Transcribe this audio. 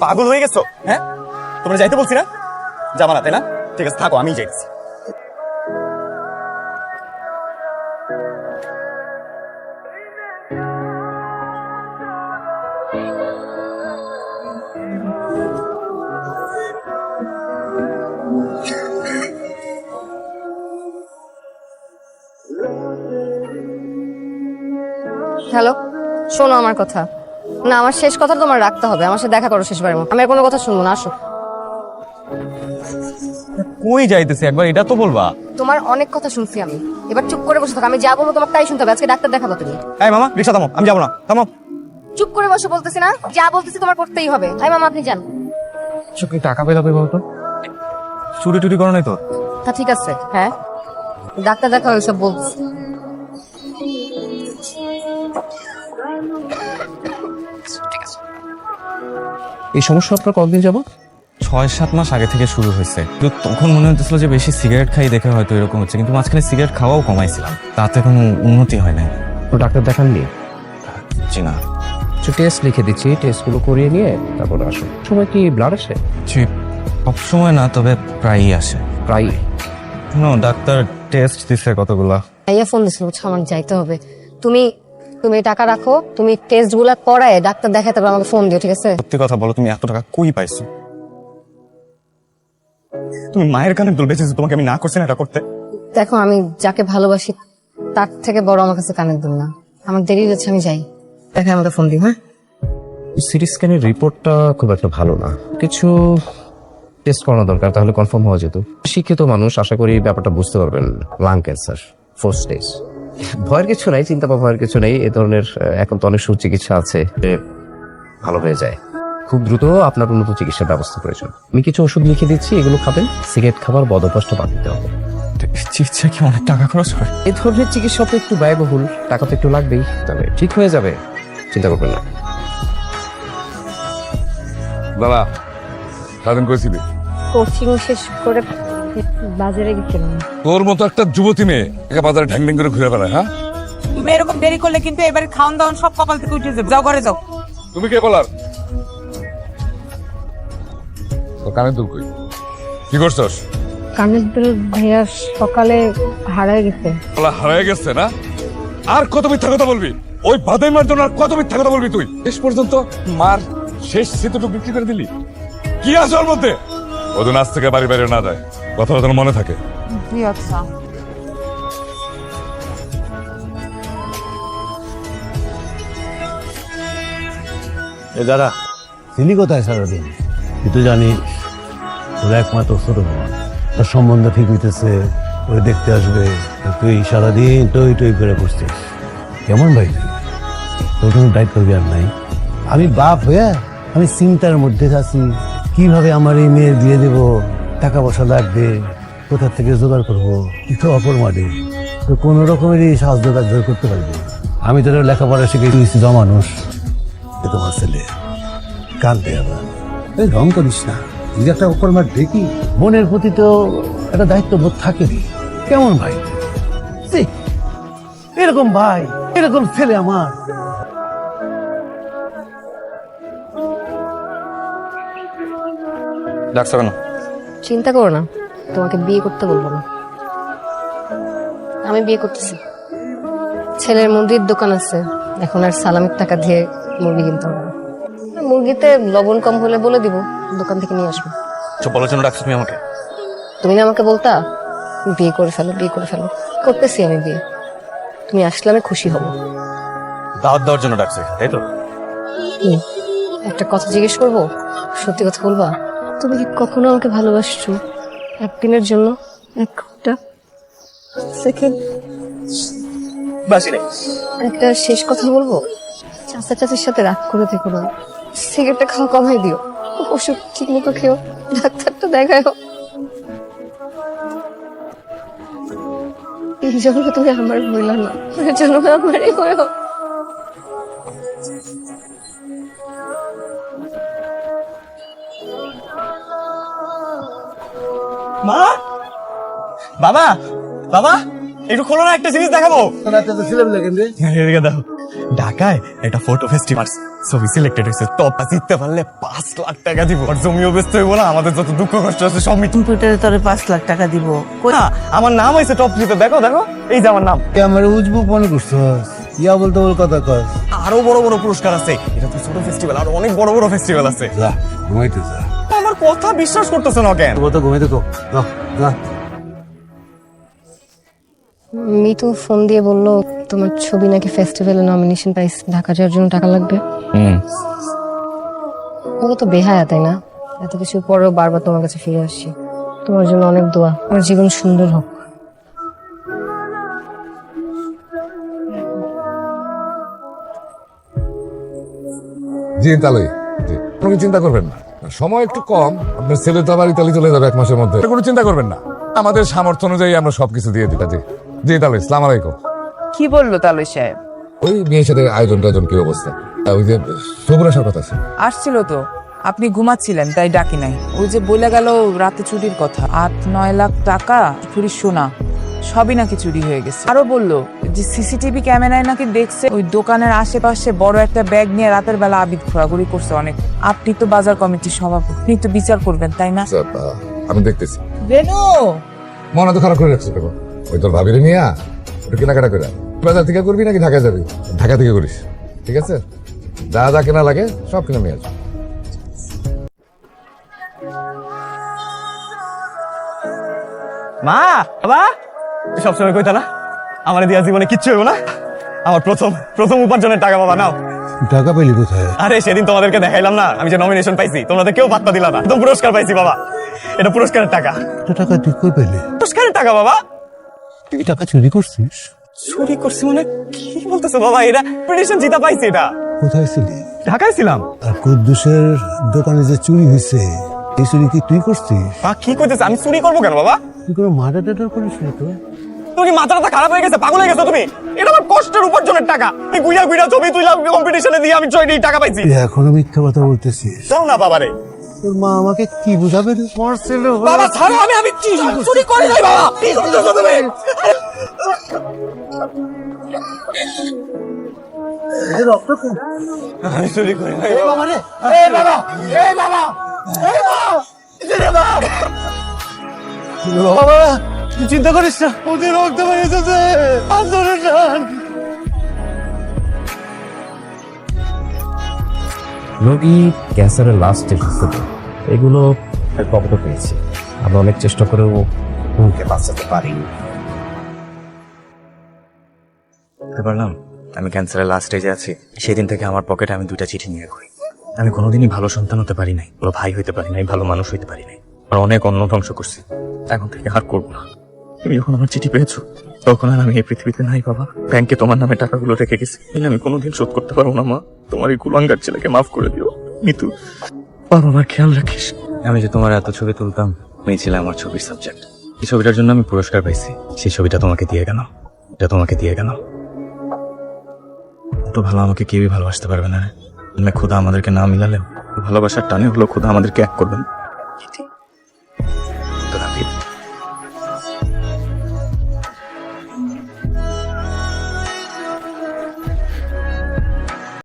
পাগল হয়ে গেছো? হ্যাঁ, তোমরা যাইতে বলছি না? যাবা না তাই না? ঠিক আছে, থাকো, আমি যাইতেছি। হ্যালো, শোনো আমার কথা। না, আমার শেষ কথা তোমার রাখতে হবে। আমার সাথে দেখা করো শেষবারের মতো। আমি আর কোনো কথা শুনবো না, আসো। কই যাইতেছি একবার এটা তো বলবা। তোমার অনেক কথা শুনছি আমি, এবার চুপ করে বসে থাকো। আমি যা বলবো তোমার তাই শুনতে হবে। আজকে ডাক্তার দেখাবো তুমি। এই মামা, রিকশা থামো, আমি যাবো না, থামো। চুপ করে বসে বলতেছি না, যা বলতেছি তোমার করতেই হবে। এই মামা, আপনি যান। কি টাকা পেলা পেয়ে বলতো? চুরি টুরি করো নাই তো? তা ঠিক আছে, হ্যাঁ ডাক্তার দেখা ওইসব বলতেছি। এই সমস্যা আপনার কতদিন যাবো? 6-7 মাস আগে থেকে শুরু হয়েছে। তো তখন মনে হচ্ছিল যে বেশি সিগারেট খাই দেখে হয়তো এরকম হচ্ছে, কিন্তু মাঝখানে সিগারেট খাওয়াও কমাইছিলাম, তাতে কোনো উন্নতি হয় না। তো ডাক্তার দেখাননি? জি না। কিছু টেস্ট লিখে দিচ্ছি, টেস্টগুলো করিয়ে নিয়ে তারপর আসুন। সময় কি ব্লাড আসে? জি, সব সময় না, তবে প্রায়ই আসে। প্রায়? ডাক্তার টেস্ট দিছে কতগুলা। ভাইয়া ফোন দিছিল, বুঝছো আমার যাইতে হবে। তুমি তুমি টাকা রাখো, তুমি টেস্ট গুলা করায় ডাক্তার দেখাতে পারো, আমাকে ফোন দিও, ঠিক আছে? সত্যি কথা বলো, তুমি এত টাকা কই পাইছো? তুমি মায়ের কানে দুল বেঁচেছো, তোমাকে আমি না করছি না এটা করতে? দেখো, আমি যাকে ভালোবাসি তার থেকে বড় আমার কাছে কানের দুল না। আমার দেরি হচ্ছে, আমি যাই। দেখে আমাকে ফোন দিও, হ্যাঁ? সিটি স্ক্যানের রিপোর্টটা খুব একটা ভালো না, কিছু টেস্ট করানো দরকার, তাহলে কনফার্ম হওয়া যেত। শিক্ষিত মানুষ আশা করি ব্যাপারটা বুঝতে পারবেন। Lung cancer 4 stage. ভয়ের কিছু নাই, চিন্তা বা ভয়ের কিছু নেই। এ ধরনের এখন তো অনেক সুচিকিৎসা আছে, ভালো হয়ে যায় খুব দ্রুত। আপনার উন্নত চিকিৎসার ব্যবস্থা প্রয়োজন। আমি কিছু ওষুধ লিখে দিচ্ছি, এগুলো খাবেন। সিগারেট খাবার বদ অভ্যাসটা বাদ দিতে হবে। চিকিৎসা কি অনেক টাকা খরচ হয়? এই ধরনের চিকিৎসা তো একটু ব্যয়বহুল, টাকা তো একটু লাগবেই, তবে ঠিক হয়ে যাবে, চিন্তা করবেন না। দাদা, সারাদিন করেছিলি? কোচিং শেষ করে বাজারে গেছিলাম। তোর মতো একটা যুবতী মেয়ে একে বাজারে ঢ্যাং ঢ্যাং করে ঘুরে বেড়ায়, হ্যাঁ? তুমি এরকম দেরি করলে কিন্তু এবারে খাওয়ান দাওয়ান সব কপাল থেকে উঠে যাবে। যাও ঘরে যাও। তুমি কে বলার? তোর কানে দুল কই? কি করছস? কানের দুল ভাইয়া সকালে হারায় গেছে। বলা হারায় গেছে না? আর কত মিথ্যা কথা বলবি? ওই বাদাই মার জন্য আর কত মিথ্যা কথা বলবি তুই? শেষ পর্যন্ত মার শেষ স্মৃতিটুকু বিক্রি করে দিলি। কি আছে ওর মধ্যে? ওদিন আজ থেকে বাড়ি বাইরে না যায়, কথা যেন মনে থাকে। জি আচ্ছা। এ দাদা, ছিলি কোথায় সারাদিন? তুই তো জানিস তোর একমাত্র ছোট বোন, তার সম্বন্ধ ঠিক হইতেছে, ওই দেখতে আসবে, আর তুই সারাদিন টই টই করে বসছিস। কেমন ভাই তুই? তোর কোনো দায়িত্ব জ্ঞান নাই? আমি বাপ হয়ে আমি চিন্তার মধ্যে আছি, কিভাবে আমার এই মেয়ের বিয়ে দেব, টাকা পয়সা লাগবে, কোথা থেকে জোগাড় করবো। তুই তো অপর মাঠে, তো কোনো রকমেরই সাহায্য কার্য করতে পারবি। আমি তোর লেখাপড়া শিখে তুই মানুষ, তোমার ছেলে কান্দে আবার। এই রং করিস না, তুই একটা অপর মাঠ দেখি, বোনের প্রতি তো একটা দায়িত্ব বোধ থাকেনি। কেমন ভাই ছি, এরকম ভাই, এরকম ছেলে আমার। ডাক্তার কেন? চিন্তা করো না, তোমাকে বিয়ে করতে বলবো না। আমি বিয়ে করতেছি। ছেলের মুরগির দোকান আছে, এখন আর সালামির টাকা দিয়ে মুরগি কিনতে হবে না। মুরগিতে লবণ কম হলে বলে দিব, দোকান থেকে নিয়ে আসবো। সব বলার জন্য ডাকছো তুমি আমাকে? তুমি না আমাকে বলতা বিয়ে করে ফেলো, বিয়ে করে ফেলো। করতেছি আমি বিয়ে, তুমি আসলে আমি খুশি হব। দাওয়াত দেওয়ার জন্য ডাকছে, তাই তো? একটা কথা জিজ্ঞেস করবো, সত্যি কথা বলবা? তুমি কি কখনো আমাকে ভালোবাসছো? একদিনের জন্য, এক ঘন্টা, সেকেন্ড? বাসি নেই। একটা শেষ কথা বলবো, চাচা চাচির সাথে রাগ করে থেকো না। সিগারেটটা খাওয়া কমাই দিও, ওষুধ ঠিক মতো খেও, ডাক্তারটা দেখাও। এই জন্য তুমি আমার হইল না, এর জন্য আমারই হয়েও। মা, বাবা, বাবা, একটু খোলো না, একটা জিনিস দেখাবো। এদিকে দাও। ঢাকায় একটা ফটো ফেস্টিভ্যাল ছবি সিলেক্টেড হয়েছে, টপ জিততে পারলে 5 লাখ টাকা দিব আর জমিও বেচতে হইব না, আমাদের যত দুঃখ কষ্ট আছে সব মিটবে। কম্পিউটারে তোরে 5 লাখ টাকা দিব। না, আমার নাম হয়েছে টপ থ্রিতে, দেখো দেখো এই যে আমার নাম। আমার উজবুক মনে করছো, ইয়া বলতে বল কথা কর। আরো বড় বড় পুরস্কার আছে, এটা তো ছোট ফেস্টিভ্যাল, আর অনেক বড় বড় ফেস্টিভ্যাল আছে। যা ঘুমাইতে যা, আমার কথা বিশ্বাস করতেছ না কেন? তো ঘুমাইতে তো যা যা। মিতু ফোন দিয়ে বললো তোমার ছবি নাকি ফেস্টিভ্যালে নমিনেশন পাইছে, ঢাকা যাওয়ার জন্য টাকা লাগবে। ও তো বেহায়া, তাই না? এত কিছু পরেও বারবার তোমার কাছে ফিরে আসছি। তোমার জন্য অনেক দোয়া, আমার জীবন সুন্দর হোক। জি তাহলে জি, কোনো চিন্তা করবেন না, সময় একটু কম, আপনার ছেলে তো আবার ইতালি চলে যাবে 1 মাসের মধ্যে, কোনো চিন্তা করবেন না, আমাদের সামর্থ্য অনুযায়ী আমরা সবকিছু দিয়ে দিই। জি জি তাহলে আসসালামু আলাইকুম। কি বললো তালুই সাহেব? ওই বিয়ের সাথে আয়োজন টায়োজন কি অবস্থা? ওই যে সবুর আসার কথা আছে। আসছিল তো, আপনি ঘুমাচ্ছিলেন তাই ডাকি নাই। ওই যে বলে গেল রাতে চুরির কথা, 8-9 লাখ টাকা চুরি, সোনা সবই নাকি চুরি হয়ে গেছে। আরো বললো যে সিসিটিভি ক্যামেরায় নাকি দেখছে ওই দোকানের আশেপাশে বড় একটা ব্যাগ নিয়ে রাতের বেলা আবিদ ঘোরাঘুরি করছে অনেক। আপনি তো বাজার কমিটির সভাপতি, আপনি তো বিচার করবেন তাই না? আচ্ছা, আমি দেখতেছি। বেনু, মনে তো খারাপ করে রাখছো কেন? ওই তোর ভাবিরে নিয়ে ওটা কেনাকাটা করে বাজার থেকে করবি নাকি ঢাকা যাবি? ঢাকা থেকে করিস, ঠিক আছে? যা যা কেনা লাগে সব কিনে নিয়ে আসবি। মা, বাবা, সবসময় কইতা না আমার দিয়া জীবনে কিচ্ছু হইব না। আমার প্রথম উপার্জনের টাকা, বাবা নাও। টাকা পেলি কোথায়? আরে সেদিন তোমাদেরকে দেখাইলাম না আমি যে নমিনেশন পাইছি, তোমাদের কেউ পাত্তা দিলা না, একদম পুরস্কার পাইছি বাবা। এটা পুরস্কারের টাকা। এত টাকা তুই কই পেলি? পুরস্কারের টাকা বাবা। তুই টাকা চুরি করছিস? চুরি করছি মানে কি বলতেছো বাবা? এটা প্রেডিকশন জিতা পাইছি, এটা কোথায় ছিলি? ঢাকায় ছিলাম। আর কুদ্দুসের দোকানে যে চুরি হয়েছে, এই চুরি কি তুই করছিস? বা কি কইতেছ? আমি চুরি করবো কেন বাবা? তুই কোনো মার্ডার টার্ডার করিস না তো? তুমি কি মাথাটা খারাপ হয়ে গেছে? পাগল হয়ে গেছো তুমি? এটা আমার কষ্টের উপার্জনের টাকা। এই গুইয়া গুইয়া ছবি তুইলা কম্পিটিশনে দিয়ে আমি জয় টাকা পাইছি। তুই এখনো মিথ্যা কথা বলতেছিস? দাও না বাবারে। তোর মা আমাকে কি বুঝাবে রে? মারছিল বাবা ছাড়ো, আমি চুরি করি নাই বাবা। কি করতেছো তুমি? আমি চুরি করি নাই বাবা রে। এই বাবা, এই বাবা, এই বাবা, বাবা তুই চিন্তা করিস না, ওদের রক্ত বেরিয়েছে, আন্দোলন টান। রোগী ক্যান্সারের লাস্ট স্টেজ, এগুলো খবর পেয়েছি। আমরা অনেক চেষ্টা করেও রোগীকে বাঁচাতে পারিনি। বুঝতে পারলাম আমি ক্যান্সারের লাস্ট স্টেজে আছি। সেদিন থেকে আমার পকেটে আমি 2টা চিঠি নিয়ে ঘুরি। আমি কোনোদিনই ভালো সন্তান হতে পারি নাই, ভালো ভাই হইতে পারি নাই, ভালো মানুষ হইতে পারি নাই, আর অনেক অন্ন ধ্বংস করছি। এখন থেকে আর করবো না। তুমি যখন আমার চিঠি পেয়েছো তখন আর আমি এই পৃথিবীতে নাই বাবা। ব্যাংকে তোমার নামে টাকাগুলো রেখে গেছি, আমি কোনোদিন শোধ করতে পারবো না মা। তোমার এই কুলাঙ্গার ছেলেকে মাফ করে দিও মিতু। বাবা আমার খেয়াল রাখিস। আমি যে তোমার এত ছবি তুলতাম, তুমি ছিলে আমার ছবির সাবজেক্ট। এই ছবিটার জন্য আমি পুরস্কার পাইছি, সেই ছবিটা তোমাকে দিয়ে গেল। এটা তোমাকে দিয়ে গেল। তো ভালো আমাকে কেউই ভালোবাসতে পারবে না রে। খোদা আমাদেরকে না মিলালেও ভালোবাসার টানে হলো খোদা আমাদেরকে এক করবেন।